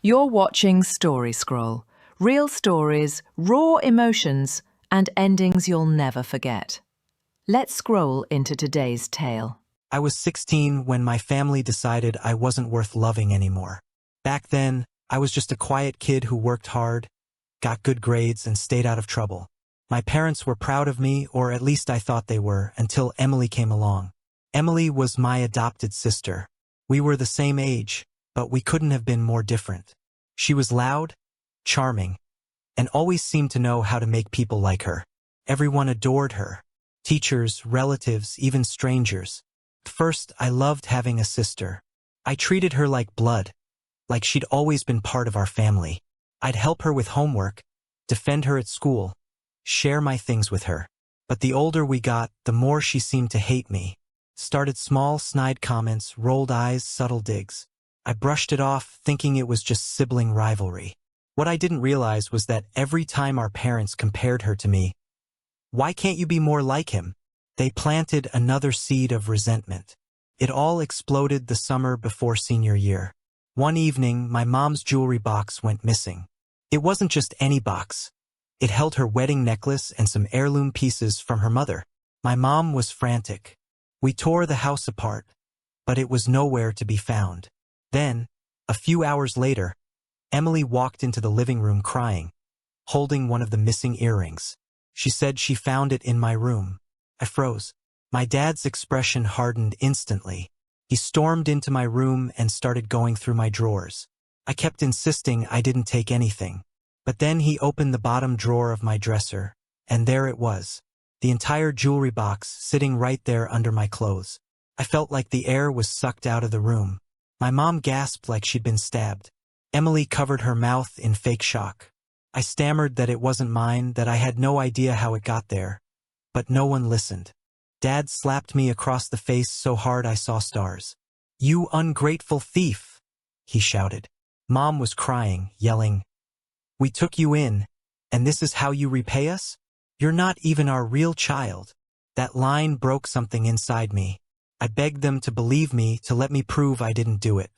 You're watching Story Scroll. Real stories, raw emotions, and endings you'll never forget. Let's scroll into today's tale. I was 16 when my family decided I wasn't worth loving anymore. Back then, I was just a quiet kid who worked hard, got good grades, and stayed out of trouble. My parents were proud of me, or at least I thought they were, until Emily came along. Emily was my adopted sister. We were the same age, but we couldn't have been more different. She was loud, charming, and always seemed to know how to make people like her. Everyone adored her. Teachers, relatives, even strangers. At first, I loved having a sister. I treated her like blood, like she'd always been part of our family. I'd help her with homework, defend her at school, share my things with her. But the older we got, the more she seemed to hate me. Started small, snide comments, rolled eyes, subtle digs. I brushed it off, thinking it was just sibling rivalry. What I didn't realize was that every time our parents compared her to me, "Why can't you be more like him?" they planted another seed of resentment. It all exploded the summer before senior year. One evening, my mom's jewelry box went missing. It wasn't just any box. It held her wedding necklace and some heirloom pieces from her mother. My mom was frantic. We tore the house apart, but it was nowhere to be found. Then, a few hours later, Emily walked into the living room crying, holding one of the missing earrings. She said she found it in my room. I froze. My dad's expression hardened instantly. He stormed into my room and started going through my drawers. I kept insisting I didn't take anything. But then he opened the bottom drawer of my dresser, and there it was. The entire jewelry box sitting right there under my clothes. I felt like the air was sucked out of the room. My mom gasped like she'd been stabbed. Emily covered her mouth in fake shock. I stammered that it wasn't mine, that I had no idea how it got there. But no one listened. Dad slapped me across the face so hard I saw stars. "You ungrateful thief!" he shouted. Mom was crying, yelling, "We took you in, and this is how you repay us? You're not even our real child." That line broke something inside me. I begged them to believe me, to let me prove I didn't do it.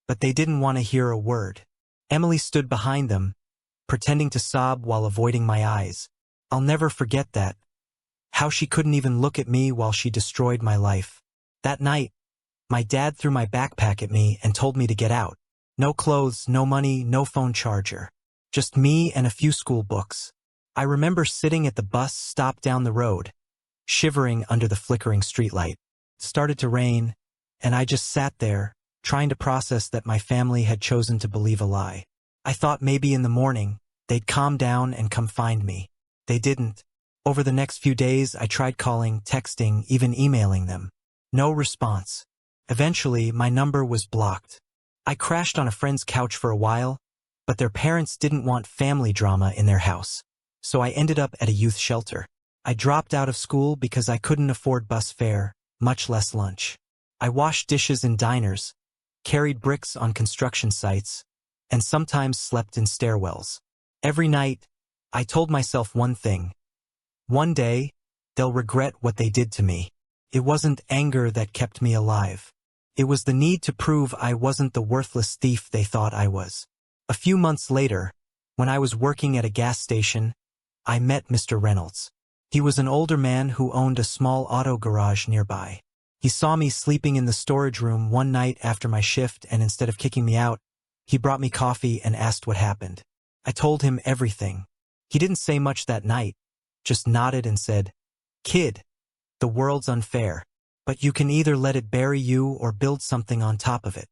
But they didn't want to hear a word. Emily stood behind them, pretending to sob while avoiding my eyes. I'll never forget that. How she couldn't even look at me while she destroyed my life. That night, my dad threw my backpack at me and told me to get out. No clothes, no money, no phone charger. Just me and a few school books. I remember sitting at the bus stop down the road, shivering under the flickering streetlight. It started to rain, and I just sat there, trying to process that my family had chosen to believe a lie. I thought maybe in the morning, they'd calm down and come find me. They didn't. Over the next few days, I tried calling, texting, even emailing them. No response. Eventually, my number was blocked. I crashed on a friend's couch for a while, but their parents didn't want family drama in their house. So I ended up at a youth shelter. I dropped out of school because I couldn't afford bus fare, much less lunch. I washed dishes in diners, carried bricks on construction sites, and sometimes slept in stairwells. Every night, I told myself one thing. One day, they'll regret what they did to me. It wasn't anger that kept me alive. It was the need to prove I wasn't the worthless thief they thought I was. A few months later, when I was working at a gas station, I met Mr. Reynolds. He was an older man who owned a small auto garage nearby. He saw me sleeping in the storage room one night after my shift, and instead of kicking me out, he brought me coffee and asked what happened. I told him everything. He didn't say much that night, just nodded and said, "Kid, the world's unfair, but you can either let it bury you or build something on top of it."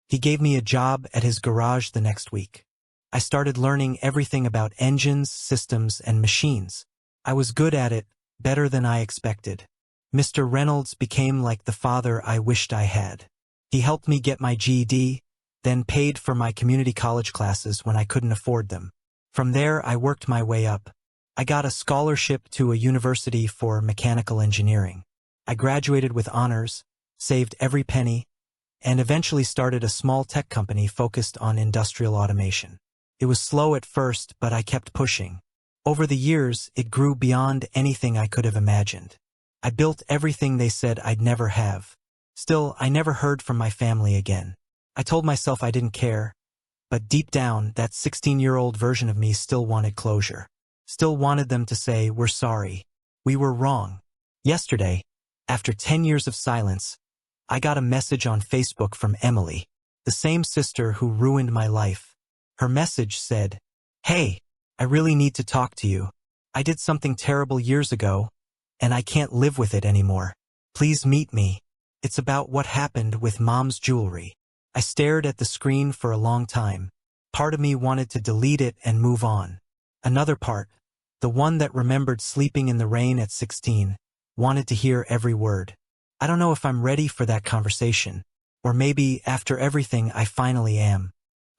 He gave me a job at his garage the next week. I started learning everything about engines, systems, and machines. I was good at it, better than I expected. Mr. Reynolds became like the father I wished I had. He helped me get my GED, then paid for my community college classes when I couldn't afford them. From there, I worked my way up. I got a scholarship to a university for mechanical engineering. I graduated with honors, saved every penny, and eventually started a small tech company focused on industrial automation. It was slow at first, but I kept pushing. Over the years, it grew beyond anything I could have imagined. I built everything they said I'd never have. Still, I never heard from my family again. I told myself I didn't care, But deep down, that 16-year-old version of me still wanted closure. Still wanted them to say, "We're sorry. We were wrong." Yesterday, after 10 years of silence, I got a message on Facebook from Emily, the same sister who ruined my life. Her message said, "Hey, I really need to talk to you. I did something terrible years ago, and I can't live with it anymore. Please meet me. It's about what happened with Mom's jewelry." I stared at the screen for a long time. Part of me wanted to delete it and move on. Another part, the one that remembered sleeping in the rain at 16, wanted to hear every word. I don't know if I'm ready for that conversation, or maybe after everything I finally am.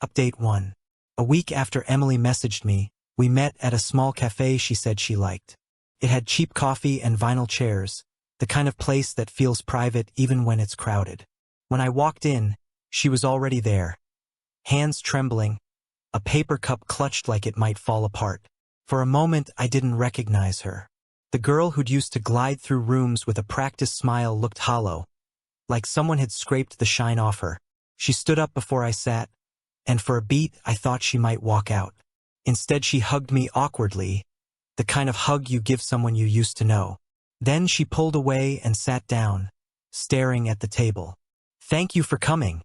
Update 1. A week after Emily messaged me, we met at a small cafe she said she liked. It had cheap coffee and vinyl chairs, the kind of place that feels private even when it's crowded. When I walked in, she was already there. Hands trembling, a paper cup clutched like it might fall apart. For a moment, I didn't recognize her. The girl who'd used to glide through rooms with a practiced smile looked hollow, like someone had scraped the shine off her. She stood up before I sat, and for a beat I thought she might walk out. Instead, she hugged me awkwardly, the kind of hug you give someone you used to know. Then she pulled away and sat down, staring at the table. "Thank you for coming,"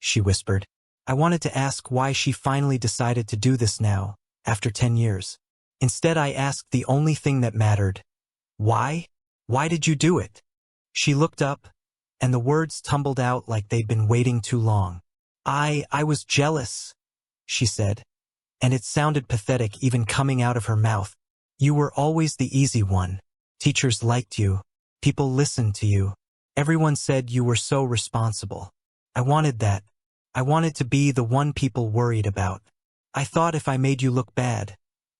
she whispered. I wanted to ask why she finally decided to do this now, after 10 years. Instead, I asked the only thing that mattered. Why? Why did you do it? She looked up, and the words tumbled out like they'd been waiting too long. I was jealous," she said, and it sounded pathetic even coming out of her mouth. "You were always the easy one. Teachers liked you. People listened to you. Everyone said you were so responsible. I wanted that. I wanted to be the one people worried about. I thought if I made you look bad,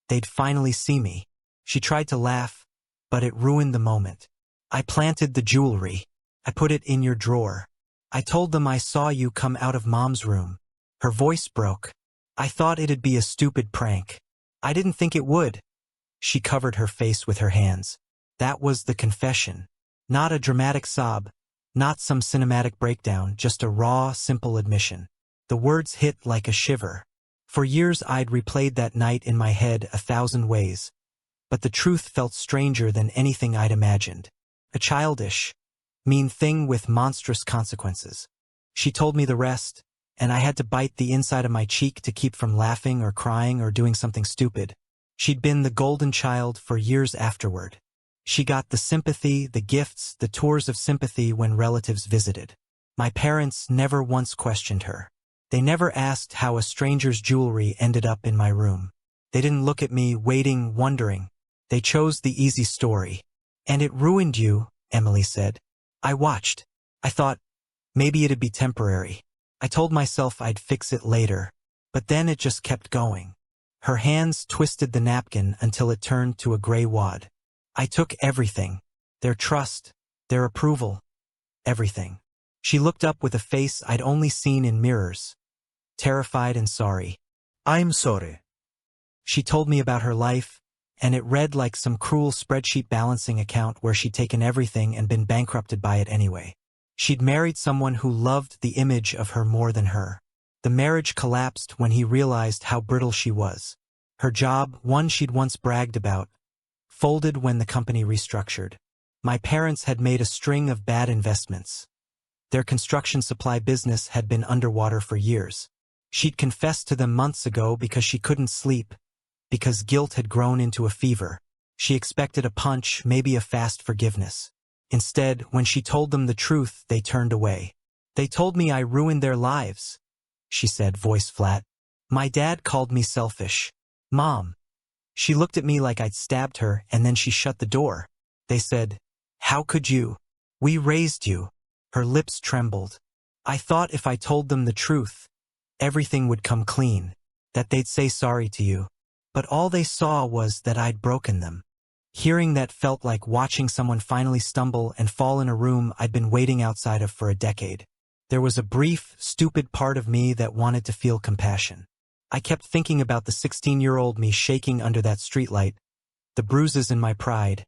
they'd finally see me." She tried to laugh, but it ruined the moment. "I planted the jewelry. I put it in your drawer. I told them I saw you come out of Mom's room." Her voice broke. "I thought it'd be a stupid prank. I didn't think it would." She covered her face with her hands. That was the confession. Not a dramatic sob, not some cinematic breakdown, just a raw, simple admission. The words hit like a shiver. For years I'd replayed that night in my head 1,000 ways, but the truth felt stranger than anything I'd imagined. A childish, mean thing with monstrous consequences. She told me the rest, and I had to bite the inside of my cheek to keep from laughing or crying or doing something stupid. She'd been the golden child for years afterward. She got the sympathy, the gifts, the tours of sympathy when relatives visited. My parents never once questioned her. They never asked how a stranger's jewelry ended up in my room. They didn't look at me, waiting, wondering. They chose the easy story. "And it ruined you," Emily said. I watched. I thought, maybe it'd be temporary. I told myself I'd fix it later, but then it just kept going. Her hands twisted the napkin until it turned to a gray wad. I took everything. Their trust, their approval, everything. She looked up with a face I'd only seen in mirrors, terrified and sorry. "I'm sorry." She told me about her life, and it read like some cruel spreadsheet balancing account where she'd taken everything and been bankrupted by it anyway. She'd married someone who loved the image of her more than her. The marriage collapsed when he realized how brittle she was. Her job, one she'd once bragged about, folded when the company restructured. My parents had made a string of bad investments. Their construction supply business had been underwater for years. She'd confessed to them months ago because she couldn't sleep, because guilt had grown into a fever. She expected a punch, maybe a fast forgiveness. Instead, when she told them the truth, they turned away. "They told me I ruined their lives," she said, voice flat. "My dad called me selfish. Mom." She looked at me like I'd stabbed her, and then she shut the door. "They said, 'How could you? We raised you.'" Her lips trembled. "I thought if I told them the truth, everything would come clean, that they'd say sorry to you. But all they saw was that I'd broken them." Hearing that felt like watching someone finally stumble and fall in a room I'd been waiting outside of for a decade. There was a brief, stupid part of me that wanted to feel compassion. I kept thinking about the 16-year-old me shaking under that streetlight, the bruises in my pride,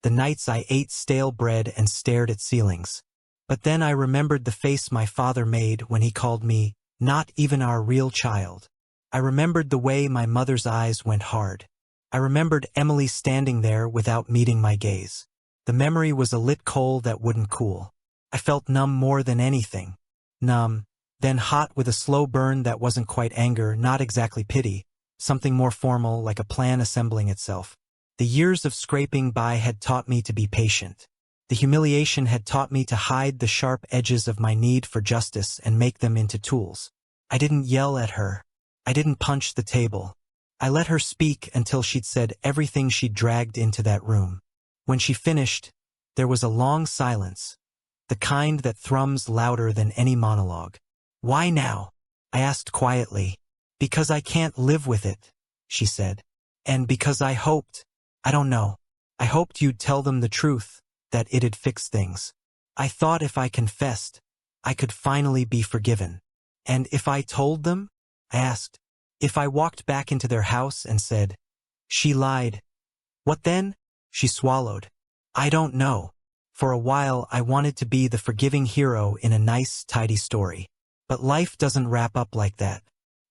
the nights I ate stale bread and stared at ceilings. But then I remembered the face my father made when he called me not even our real child. I remembered the way my mother's eyes went hard. I remembered Emily standing there without meeting my gaze. The memory was a lit coal that wouldn't cool. I felt numb more than anything. Numb, then hot with a slow burn that wasn't quite anger, not exactly pity, something more formal, like a plan assembling itself. The years of scraping by had taught me to be patient. The humiliation had taught me to hide the sharp edges of my need for justice and make them into tools. I didn't yell at her. I didn't punch the table. I let her speak until she'd said everything she'd dragged into that room. When she finished, there was a long silence, the kind that thrums louder than any monologue. "Why now?" I asked quietly. "Because I can't live with it," she said. "And because I don't know, I hoped you'd tell them the truth, that it'd fix things. I thought if I confessed, I could finally be forgiven." "And if I told them?" I asked. "If I walked back into their house and said, 'She lied,' what then?" She swallowed. "I don't know. For a while I wanted to be the forgiving hero in a nice, tidy story. But life doesn't wrap up like that.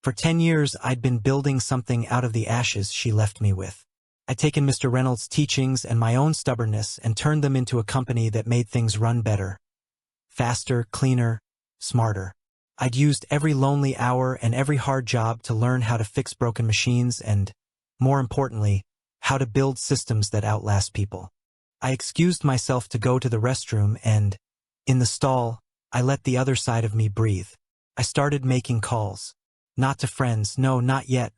For 10 years I'd been building something out of the ashes she left me with. I'd taken Mr. Reynolds' teachings and my own stubbornness and turned them into a company that made things run better. Faster, cleaner, smarter. I'd used every lonely hour and every hard job to learn how to fix broken machines and, more importantly, how to build systems that outlast people. I excused myself to go to the restroom and, in the stall, I let the other side of me breathe. I started making calls. Not to friends, no, not yet,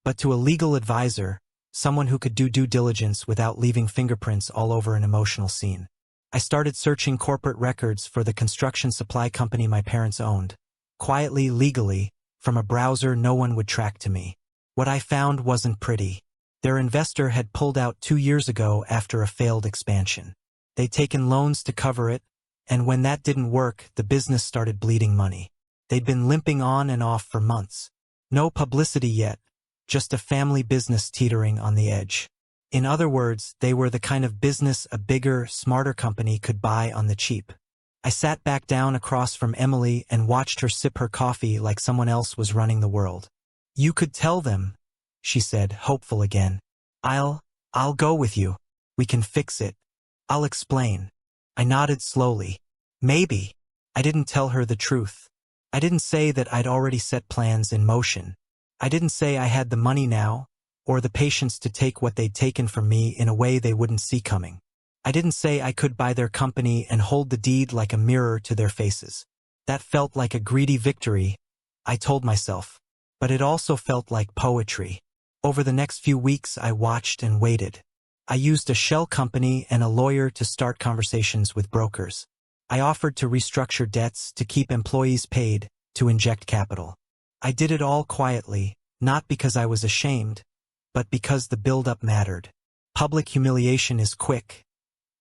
but to a legal advisor, someone who could do due diligence without leaving fingerprints all over an emotional scene. I started searching corporate records for the construction supply company my parents owned. Quietly, legally, from a browser no one would track to me. What I found wasn't pretty. Their investor had pulled out 2 years ago after a failed expansion. They'd taken loans to cover it, and when that didn't work, the business started bleeding money. They'd been limping on and off for months. No publicity yet, just a family business teetering on the edge. In other words, they were the kind of business a bigger, smarter company could buy on the cheap. I sat back down across from Emily and watched her sip her coffee like someone else was running the world. "You could tell them," she said, hopeful again. I'll go with you. We can fix it. I'll explain." I nodded slowly. Maybe. I didn't tell her the truth. I didn't say that I'd already set plans in motion. I didn't say I had the money now, or the patience to take what they'd taken from me in a way they wouldn't see coming. I didn't say I could buy their company and hold the deed like a mirror to their faces. That felt like a greedy victory, I told myself, but it also felt like poetry. Over the next few weeks I watched and waited. I used a shell company and a lawyer to start conversations with brokers. I offered to restructure debts, to keep employees paid, to inject capital. I did it all quietly, not because I was ashamed, but because the build-up mattered. Public humiliation is quick.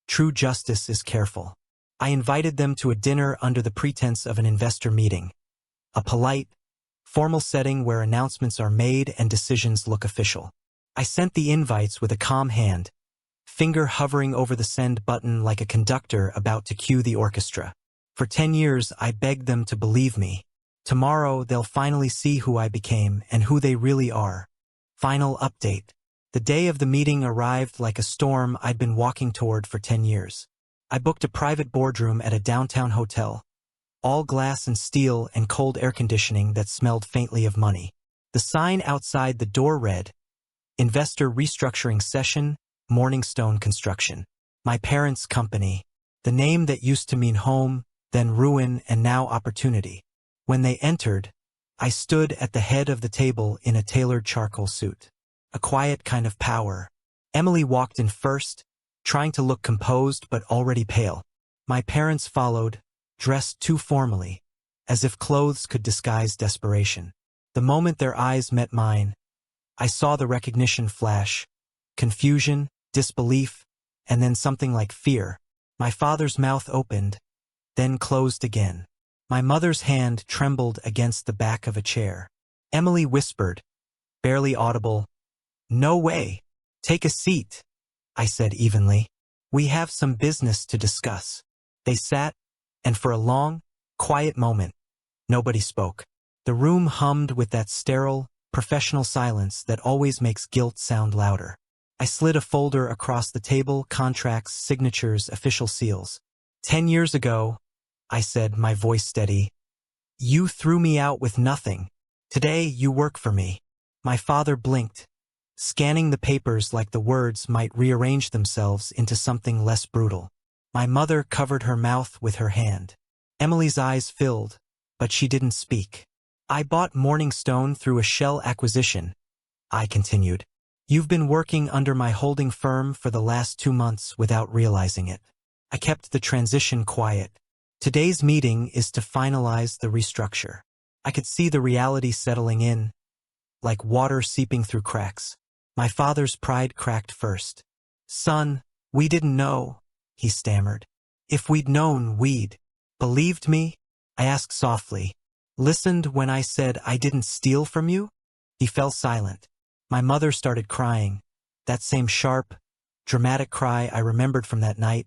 True justice is careful. I invited them to a dinner under the pretense of an investor meeting. A polite, formal setting where announcements are made and decisions look official. I sent the invites with a calm hand, finger hovering over the send button like a conductor about to cue the orchestra. For 10 years, I begged them to believe me. Tomorrow, they'll finally see who I became and who they really are. Final update. The day of the meeting arrived like a storm I'd been walking toward for 10 years. I booked a private boardroom at a downtown hotel, all glass and steel and cold air conditioning that smelled faintly of money. The sign outside the door read, "Investor Restructuring Session, Morningstone Construction." My parents' company. The name that used to mean home, then ruin, and now opportunity. When they entered, I stood at the head of the table in a tailored charcoal suit. A quiet kind of power. Emily walked in first, trying to look composed but already pale. My parents followed, dressed too formally, as if clothes could disguise desperation. The moment their eyes met mine, I saw the recognition flash, confusion, disbelief, and then something like fear. My father's mouth opened, then closed again. My mother's hand trembled against the back of a chair. Emily whispered, barely audible, "No way. Take a seat," I said evenly. "We have some business to discuss." They sat, and for a long, quiet moment, nobody spoke. The room hummed with that sterile, professional silence that always makes guilt sound louder. I slid a folder across the table, contracts, signatures, official seals. 10 years ago, I said, my voice steady, you threw me out with nothing. Today, you work for me. My father blinked, scanning the papers like the words might rearrange themselves into something less brutal. My mother covered her mouth with her hand. Emily's eyes filled, but she didn't speak. I bought Morningstone through a shell acquisition, I continued. You've been working under my holding firm for the last 2 months without realizing it. I kept the transition quiet. Today's meeting is to finalize the restructure. I could see the reality settling in, like water seeping through cracks. My father's pride cracked first. Son, we didn't know, he stammered. If we'd known, we'd. Believed me? I asked softly. Listened when I said I didn't steal from you? He fell silent. My mother started crying. That same sharp, dramatic cry I remembered from that night,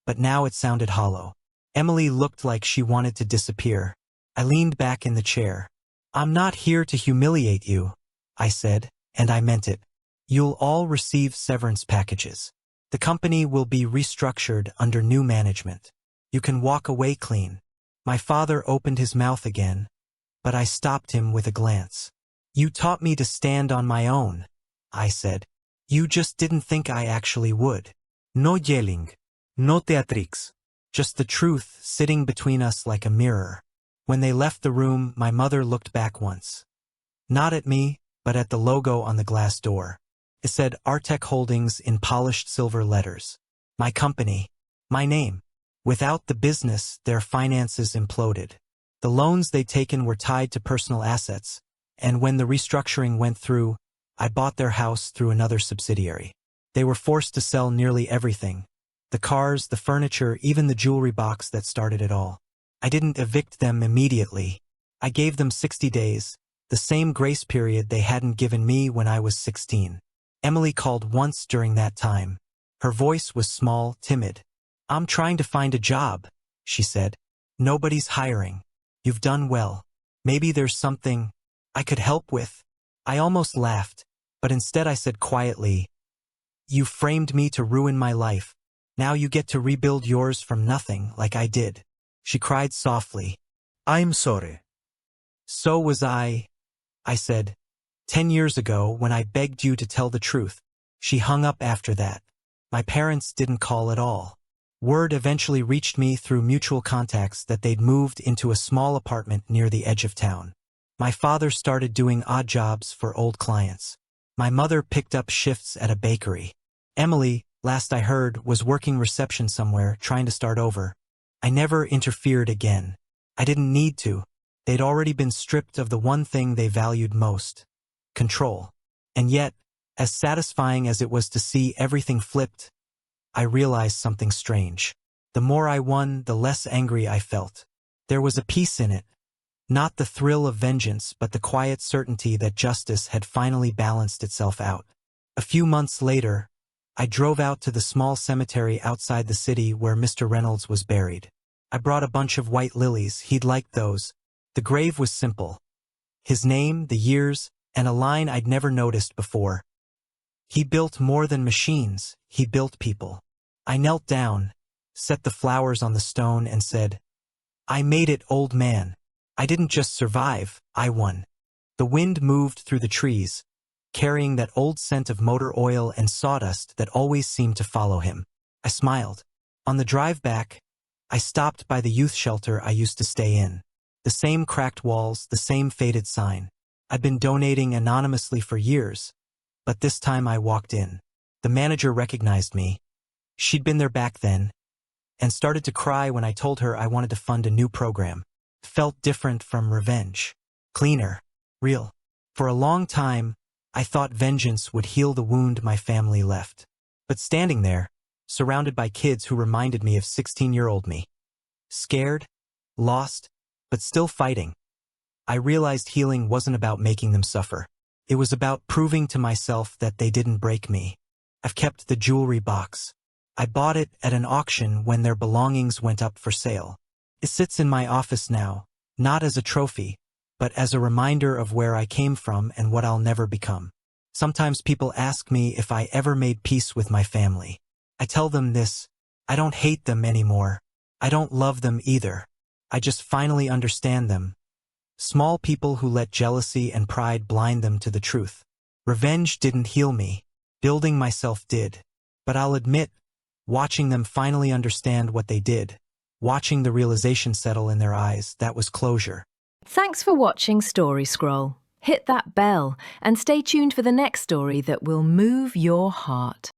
but now it sounded hollow. Emily looked like she wanted to disappear. I leaned back in the chair. I'm not here to humiliate you, I said, and I meant it. You'll all receive severance packages. The company will be restructured under new management. You can walk away clean. My father opened his mouth again, but I stopped him with a glance. You taught me to stand on my own, I said. You just didn't think I actually would. No yelling, no theatrics. Just the truth sitting between us like a mirror. When they left the room, my mother looked back once. Not at me, but at the logo on the glass door. It said Artec Holdings in polished silver letters. My company. My name. Without the business, their finances imploded. The loans they'd taken were tied to personal assets, and when the restructuring went through, I bought their house through another subsidiary. They were forced to sell nearly everything. The cars, the furniture, even the jewelry box that started it all. I didn't evict them immediately. I gave them 60 days, the same grace period they hadn't given me when I was 16. Emily called once during that time. Her voice was small, timid. I'm trying to find a job, she said. Nobody's hiring. You've done well. Maybe there's something I could help with. I almost laughed, but instead I said quietly, you framed me to ruin my life. Now you get to rebuild yours from nothing like I did. She cried softly. I'm sorry. So was I said. 10 years ago when I begged you to tell the truth. She hung up after that. My parents didn't call at all. Word eventually reached me through mutual contacts that they'd moved into a small apartment near the edge of town. My father started doing odd jobs for old clients. My mother picked up shifts at a bakery. Emily, last I heard, was working reception somewhere, trying to start over. I never interfered again. I didn't need to. They'd already been stripped of the one thing they valued most. Control. And yet, as satisfying as it was to see everything flipped, I realized something strange. The more I won, the less angry I felt. There was a peace in it. Not the thrill of vengeance, but the quiet certainty that justice had finally balanced itself out. A few months later, I drove out to the small cemetery outside the city where Mr. Reynolds was buried. I brought a bunch of white lilies. He'd liked those. The grave was simple. His name, the years, and a line I'd never noticed before. He built more than machines, he built people. I knelt down, set the flowers on the stone and said, I made it, old man. I didn't just survive, I won. The wind moved through the trees, carrying that old scent of motor oil and sawdust that always seemed to follow him. I smiled. On the drive back, I stopped by the youth shelter I used to stay in. The same cracked walls, the same faded sign. I'd been donating anonymously for years, but this time I walked in. The manager recognized me. She'd been there back then, and started to cry when I told her I wanted to fund a new program. Felt different from revenge. Cleaner. Real. For a long time, I thought vengeance would heal the wound my family left. But standing there, surrounded by kids who reminded me of 16-year-old me. Scared, lost, but still fighting. I realized healing wasn't about making them suffer. It was about proving to myself that they didn't break me. I've kept the jewelry box. I bought it at an auction when their belongings went up for sale. It sits in my office now, not as a trophy, but as a reminder of where I came from and what I'll never become. Sometimes people ask me if I ever made peace with my family. I tell them this: I don't hate them anymore. I don't love them either. I just finally understand them. Small people who let jealousy and pride blind them to the truth. Revenge didn't heal me. Building myself did. But I'll admit, watching them finally understand what they did, watching the realization settle in their eyes, that was closure. Thanks for watching Story Scroll. Hit that bell and stay tuned for the next story that will move your heart.